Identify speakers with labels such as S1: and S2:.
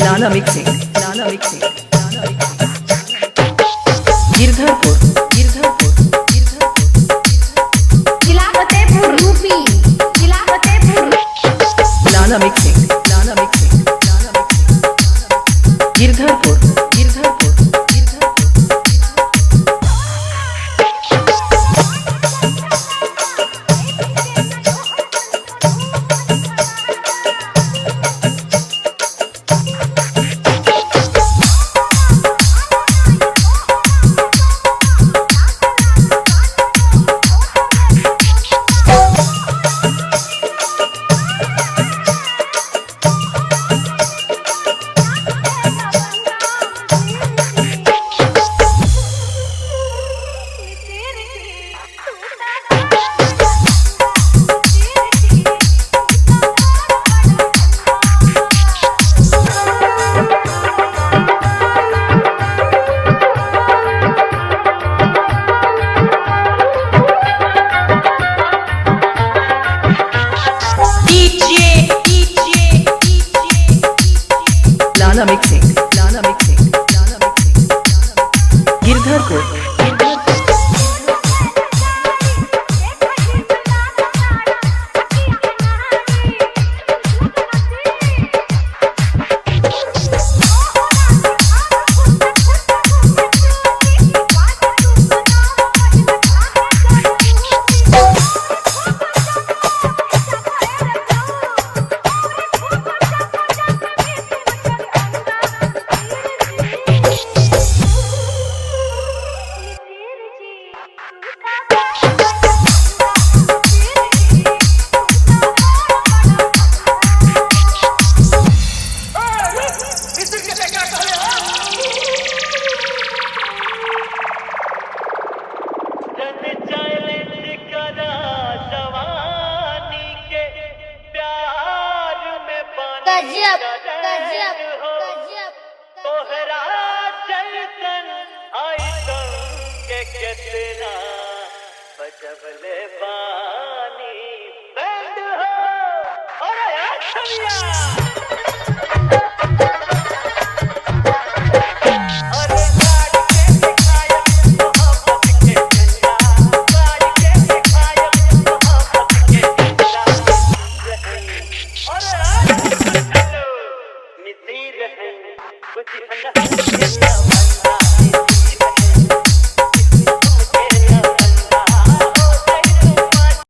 S1: Nana mixing, Nana mixing, Nana mixing. Girdharpur, Girdharpur, Girdharpur,
S2: जिला Fatehpur UP, जिला Fatehpur.
S1: Nana mixing, Nana mixing, Nana mixing. Girdharpur, Girdharpur, Girdharpur. Nana mixing, Nana mixing, Nana mixing, Girdharpur, Girdharpur.
S2: गजब गजब गजब
S3: तोहरा चलतन आइतन के कितना बजबले पानी बैंड हो और यार